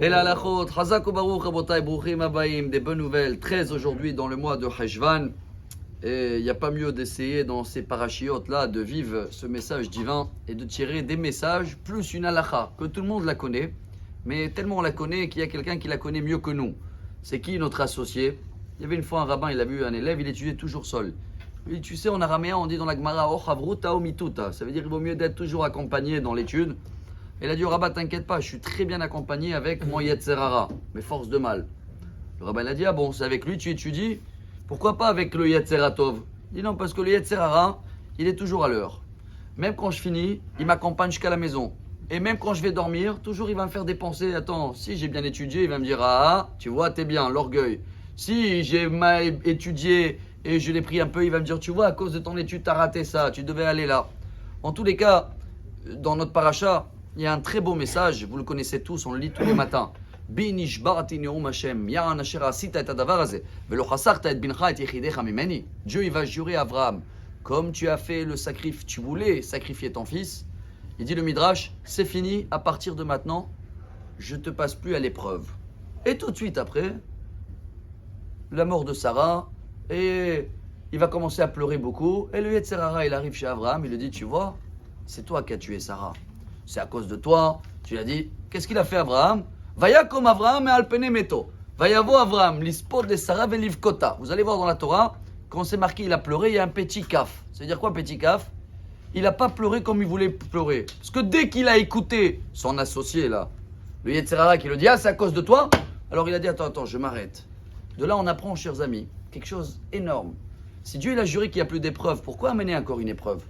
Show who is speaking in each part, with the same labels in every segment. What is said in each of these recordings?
Speaker 1: Et la halachot, Chazak ou Baruch, Rabotai, Bruchim Abaim, des bonnes nouvelles, 13 aujourd'hui dans le mois de Heshvan. Et il n'y a pas mieux d'essayer dans ces parachiotes-là de vivre ce message divin et de tirer des messages plus une halacha, que tout le monde la connaît, mais tellement on la connaît qu'il y a quelqu'un qui la connaît mieux que nous. C'est qui notre associé? Il y avait une fois un rabbin, il a vu un élève, il étudiait toujours seul. Et tu sais, en araméen, on dit dans la Gemara, oh chavruta o mituta. Ça veut dire qu'il vaut mieux d'être toujours accompagné dans l'étude. Il a dit au rabbin, t'inquiète pas, je suis très bien accompagné avec mon Yetzerara, mes forces de mal. Le rabbin a dit, ah bon, c'est avec lui tu étudies? Pourquoi pas avec le Yetzeratov? Il dit non, parce que le Yetzerara, il est toujours à l'heure. Même quand je finis, il m'accompagne jusqu'à la maison. Et même quand je vais dormir, toujours il va me faire des pensées. Attends, si j'ai bien étudié, il va me dire, ah, tu vois, t'es bien, l'orgueil. Si j'ai mal étudié et je l'ai pris un peu, il va me dire, tu vois, à cause de ton étude, t'as raté ça, tu devais aller là. En tous les cas, dans notre paracha, il y a un très beau message, vous le connaissez tous, on le lit tous les matins. Dieu il va jurer à Abraham, comme tu as fait le sacrifice, tu voulais sacrifier ton fils. Il dit le Midrash, c'est fini, à partir de maintenant, je ne te passe plus à l'épreuve. Et tout de suite après, la mort de Sarah, et il va commencer à pleurer beaucoup. Et le Yetzerara, il arrive chez Abraham, il lui dit, tu vois, c'est toi qui as tué Sarah. C'est à cause de toi, tu l'as dit. Qu'est-ce qu'il a fait Abraham? Vaya comme Abraham et alpene meto. Vayavo Abraham, l'ispod de Sarah velivkota. Vous allez voir dans la Torah, quand c'est marqué il a pleuré, il y a un petit kaf. Ça veut dire quoi petit kaf? Il n'a pas pleuré comme il voulait pleurer. Parce que dès qu'il a écouté son associé là, le Yetzerara qui lui dit, ah c'est à cause de toi, alors il a dit, attends, je m'arrête. De là on apprend, chers amis, quelque chose d'énorme. Si Dieu il a juré qu'il n'y a plus d'épreuve, pourquoi amener encore une épreuve?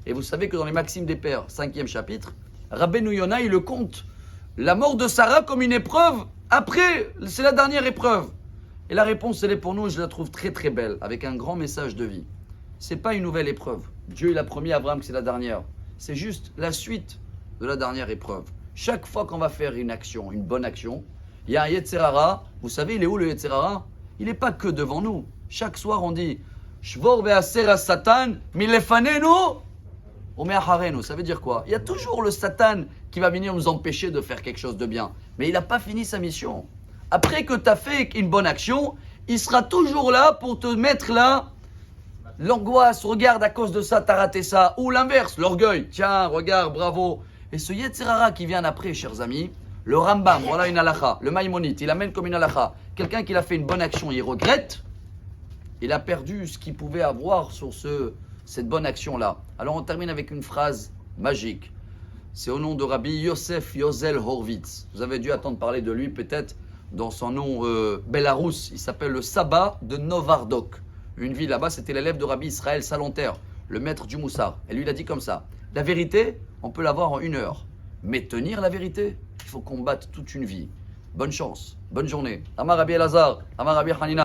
Speaker 1: Et vous savez que dans les Maximes des Pères, 5e chapitre, Rabbeinu Yonah, il le compte. La mort de Sarah comme une épreuve, après, c'est la dernière épreuve. Et la réponse, elle est pour nous, je la trouve très très belle, avec un grand message de vie. C'est pas une nouvelle épreuve. Dieu, il a promis à Abraham que c'est la dernière. C'est juste la suite de la dernière épreuve. Chaque fois qu'on va faire une action, une bonne action, il y a un Yetzerara. Vous savez, il est où le Yetzerara? Il n'est pas que devant nous. Chaque soir, on dit Shvor ve'aser Satan milefanenu ume'acharenu. Ça veut dire quoi? Il y a toujours le Satan qui va venir nous empêcher de faire quelque chose de bien. Mais il n'a pas fini sa mission. Après que tu as fait une bonne action, il sera toujours là pour te mettre là. L'angoisse, regarde, à cause de ça, tu as raté ça. Ou l'inverse, l'orgueil. Tiens, regarde, bravo. Et ce Yetzerara qui vient après, chers amis, le Rambam, voilà une halakha. Le Maïmonide, il amène comme une halakha. Quelqu'un qui a fait une bonne action, il regrette. Il a perdu ce qu'il pouvait avoir sur cette bonne action-là. Alors on termine avec une phrase magique. C'est au nom de Rabbi Yosef Yozel Horvitz. Vous avez dû entendre parler de lui peut-être dans son nom Belarus. Il s'appelle le Sabbat de Novardok. Une ville là-bas, c'était l'élève de Rabbi Israël Salonter, le maître du Moussar. Et lui, il a dit comme ça. La vérité, on peut l'avoir en 1 heure. Mais tenir la vérité, il faut combattre toute une vie. Bonne chance, bonne journée. Amar Rabbi Elazar, Amar Rabbi Hanina.